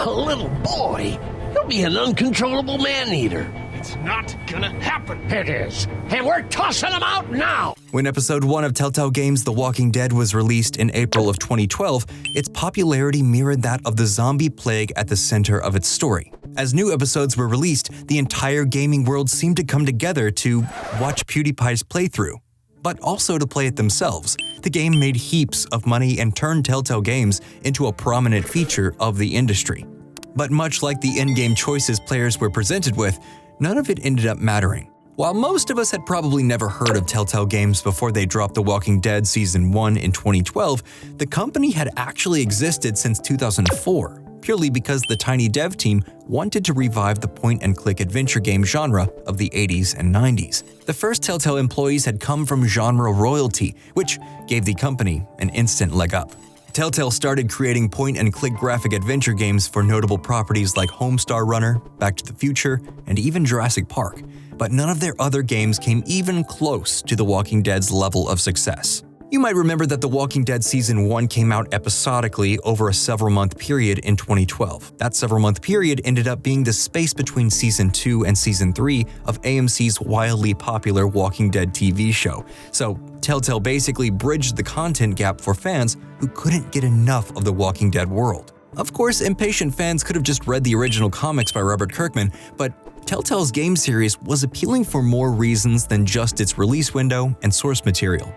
A little boy? He'll be an uncontrollable man-eater. It's not gonna happen. It is. And we're tossing him out now. When Episode 1 of Telltale Games' The Walking Dead was released in April of 2012, its popularity mirrored that of the zombie plague at the center of its story. As new episodes were released, the entire gaming world seemed to come together to watch PewDiePie's playthrough, but also to play it themselves. The game made heaps of money and turned Telltale Games into a prominent feature of the industry. But much like the in-game choices players were presented with, none of it ended up mattering. While most of us had probably never heard of Telltale Games before they dropped The Walking Dead Season 1 in 2012, the company had actually existed since 2004, purely because the tiny dev team wanted to revive the point-and-click adventure game genre of the 80s and 90s. The first Telltale employees had come from genre royalty, which gave the company an instant leg up. Telltale started creating point-and-click graphic adventure games for notable properties like Homestar Runner, Back to the Future, and even Jurassic Park, but none of their other games came even close to The Walking Dead's level of success. You might remember that The Walking Dead Season 1 came out episodically over a several-month period in 2012. That several-month period ended up being the space between Season 2 and Season 3 of AMC's wildly popular Walking Dead TV show. So, Telltale basically bridged the content gap for fans who couldn't get enough of the Walking Dead world. Of course, impatient fans could have just read the original comics by Robert Kirkman, but Telltale's game series was appealing for more reasons than just its release window and source material.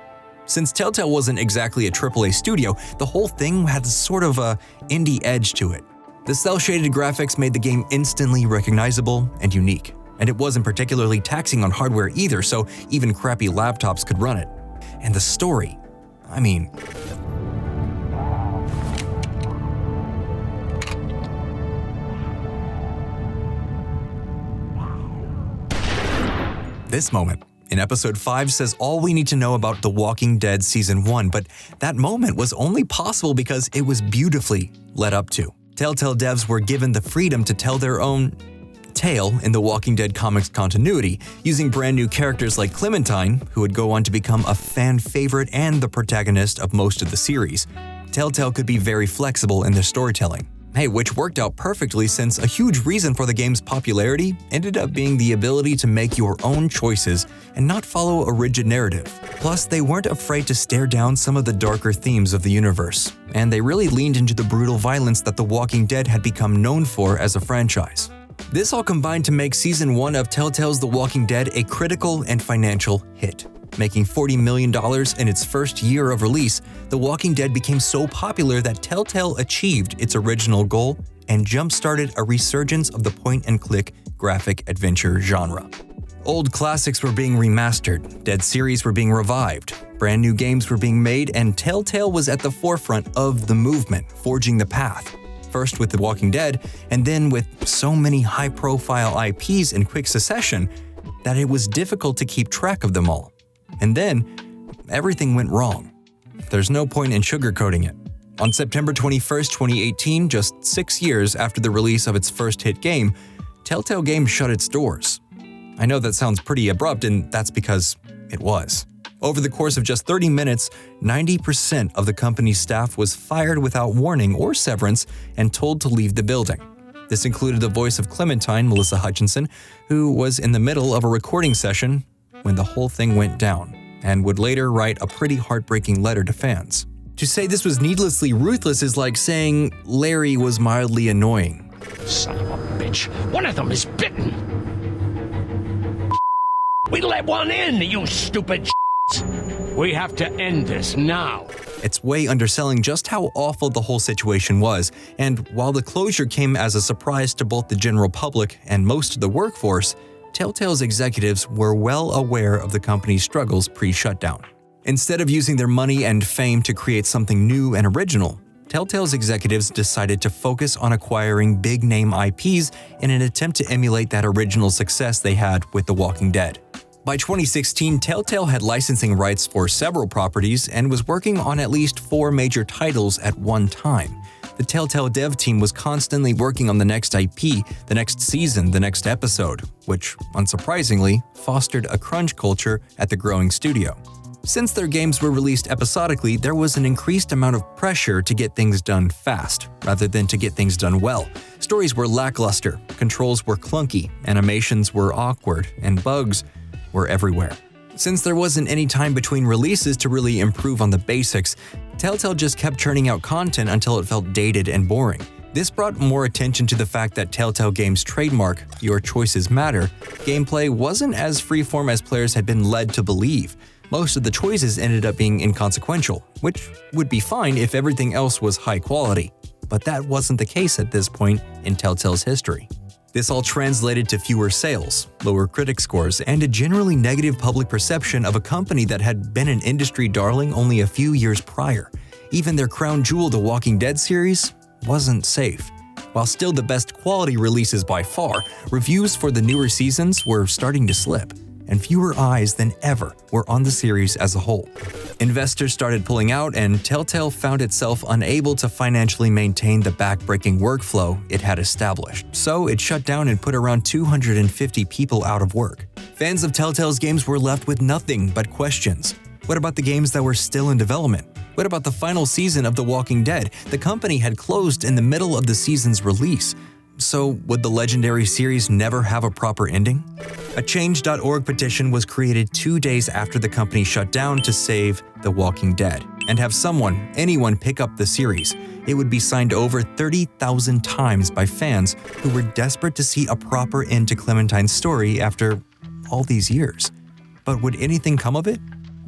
Since Telltale wasn't exactly a AAA studio, the whole thing had sort of a indie edge to it. The cel-shaded graphics made the game instantly recognizable and unique, and it wasn't particularly taxing on hardware either, so even crappy laptops could run it. And the story, I mean… This moment in Episode 5 says all we need to know about The Walking Dead Season 1, but that moment was only possible because it was beautifully led up to. Telltale devs were given the freedom to tell their own tale in the Walking Dead comics continuity, using brand new characters like Clementine, who would go on to become a fan favorite and the protagonist of most of the series. Telltale could be very flexible in their storytelling. Hey, which worked out perfectly since a huge reason for the game's popularity ended up being the ability to make your own choices and not follow a rigid narrative. Plus, they weren't afraid to stare down some of the darker themes of the universe, and they really leaned into the brutal violence that The Walking Dead had become known for as a franchise. This all combined to make Season 1 of Telltale's The Walking Dead a critical and financial hit. Making $40 million in its first year of release, The Walking Dead became so popular that Telltale achieved its original goal and jump-started a resurgence of the point-and-click graphic adventure genre. Old classics were being remastered, dead series were being revived, brand new games were being made, and Telltale was at the forefront of the movement, forging the path. First with The Walking Dead, and then with so many high-profile IPs in quick succession that it was difficult to keep track of them all. And then, everything went wrong. There's no point in sugarcoating it. On September 21st, 2018, just 6 years after the release of its first hit game, Telltale Games shut its doors. I know that sounds pretty abrupt, and that's because it was. Over the course of just 30 minutes, 90% of the company's staff was fired without warning or severance and told to leave the building. This included the voice of Clementine, Melissa Hutchinson, who was in the middle of a recording session when the whole thing went down, and would later write a pretty heartbreaking letter to fans. To say this was needlessly ruthless is like saying Larry was mildly annoying. Son of a bitch, one of them is bitten. We let one in, you stupid We have to end this now. It's way underselling just how awful the whole situation was, and while the closure came as a surprise to both the general public and most of the workforce, Telltale's executives were well aware of the company's struggles pre-shutdown. Instead of using their money and fame to create something new and original, Telltale's executives decided to focus on acquiring big-name IPs in an attempt to emulate that original success they had with The Walking Dead. By 2016, Telltale had licensing rights for several properties and was working on at least 4 major titles at one time. The Telltale dev team was constantly working on the next IP, the next season, the next episode, which, unsurprisingly, fostered a crunch culture at the growing studio. Since their games were released episodically, there was an increased amount of pressure to get things done fast, rather than to get things done well. Stories were lackluster, controls were clunky, animations were awkward, and bugs were everywhere. Since there wasn't any time between releases to really improve on the basics, Telltale just kept churning out content until it felt dated and boring. This brought more attention to the fact that Telltale Games' trademark, "Your choices matter," gameplay wasn't as freeform as players had been led to believe. Most of the choices ended up being inconsequential, which would be fine if everything else was high quality. But that wasn't the case at this point in Telltale's history. This all translated to fewer sales, lower critic scores, and a generally negative public perception of a company that had been an industry darling only a few years prior. Even their crown jewel, The Walking Dead series, wasn't safe. While still the best quality releases by far, reviews for the newer seasons were starting to slip, and fewer eyes than ever were on the series as a whole. Investors started pulling out, and Telltale found itself unable to financially maintain the backbreaking workflow it had established. So it shut down and put around 250 people out of work. Fans of Telltale's games were left with nothing but questions. What about the games that were still in development? What about the final season of The Walking Dead? The company had closed in the middle of the season's release. So would the legendary series never have a proper ending? A Change.org petition was created 2 days after the company shut down to save The Walking Dead and have anyone pick up the series. It would be signed over 30,000 times by fans who were desperate to see a proper end to Clementine's story after all these years. But would anything come of it?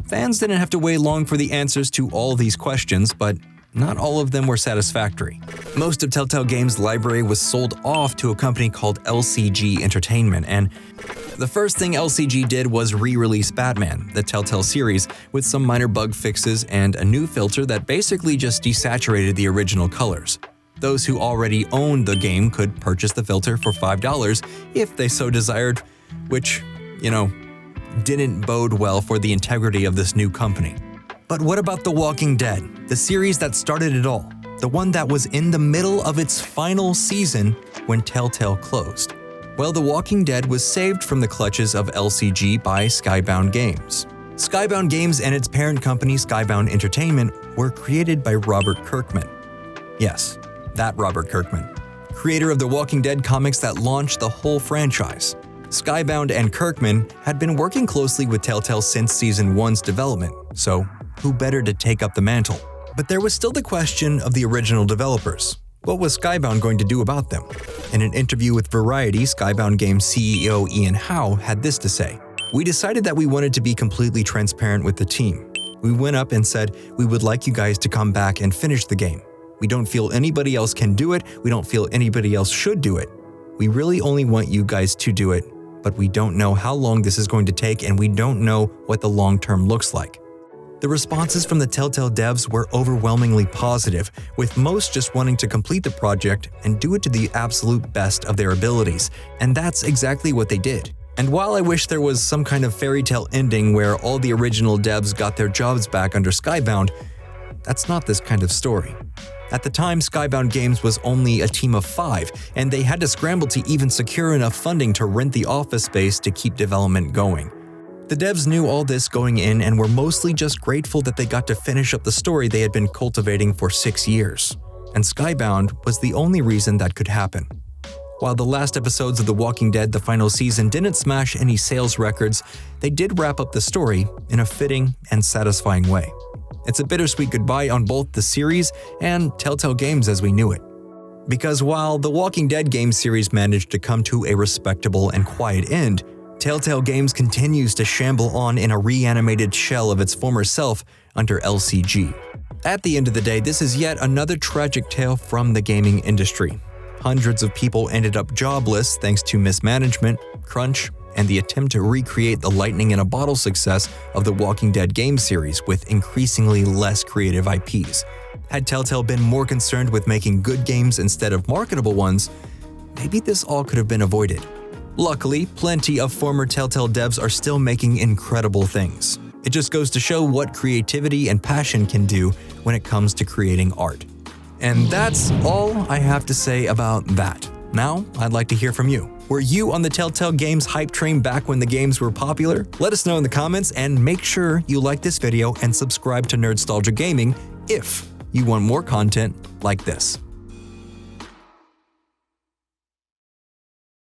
Fans didn't have to wait long for the answers to all these questions, but not all of them were satisfactory. Most of Telltale Games' library was sold off to a company called LCG Entertainment, and the first thing LCG did was re-release Batman, the Telltale series, with some minor bug fixes and a new filter that basically just desaturated the original colors. Those who already owned the game could purchase the filter for $5 if they so desired, which, didn't bode well for the integrity of this new company. But what about The Walking Dead, the series that started it all, the one that was in the middle of its final season when Telltale closed? Well, The Walking Dead was saved from the clutches of LCG by Skybound Games. Skybound Games and its parent company Skybound Entertainment were created by Robert Kirkman. Yes, that Robert Kirkman, creator of the Walking Dead comics that launched the whole franchise. Skybound and Kirkman had been working closely with Telltale since Season 1's development, so who better to take up the mantle? But there was still the question of the original developers. What was Skybound going to do about them? In an interview with Variety, Skybound Games CEO Ian Howe had this to say: "We decided that we wanted to be completely transparent with the team. We went up and said, we would like you guys to come back and finish the game. We don't feel anybody else can do it, we don't feel anybody else should do it. We really only want you guys to do it, but we don't know how long this is going to take and we don't know what the long term looks like." The responses from the Telltale devs were overwhelmingly positive, with most just wanting to complete the project and do it to the absolute best of their abilities, and that's exactly what they did. And while I wish there was some kind of fairy tale ending where all the original devs got their jobs back under Skybound, that's not this kind of story. At the time, Skybound Games was only a team of 5, and they had to scramble to even secure enough funding to rent the office space to keep development going. The devs knew all this going in and were mostly just grateful that they got to finish up the story they had been cultivating for 6 years. And Skybound was the only reason that could happen. While the last episodes of The Walking Dead, the final season, didn't smash any sales records, they did wrap up the story in a fitting and satisfying way. It's a bittersweet goodbye on both the series and Telltale Games as we knew it. Because while the Walking Dead game series managed to come to a respectable and quiet end, Telltale Games continues to shamble on in a reanimated shell of its former self under LCG. At the end of the day, this is yet another tragic tale from the gaming industry. Hundreds of people ended up jobless thanks to mismanagement, crunch, and the attempt to recreate the lightning in a bottle success of the Walking Dead game series with increasingly less creative IPs. Had Telltale been more concerned with making good games instead of marketable ones, maybe this all could have been avoided. Luckily, plenty of former Telltale devs are still making incredible things. It just goes to show what creativity and passion can do when it comes to creating art. And that's all I have to say about that. Now, I'd like to hear from you. Were you on the Telltale Games hype train back when the games were popular? Let us know in the comments, and make sure you like this video and subscribe to Nerdstalgic Gaming if you want more content like this.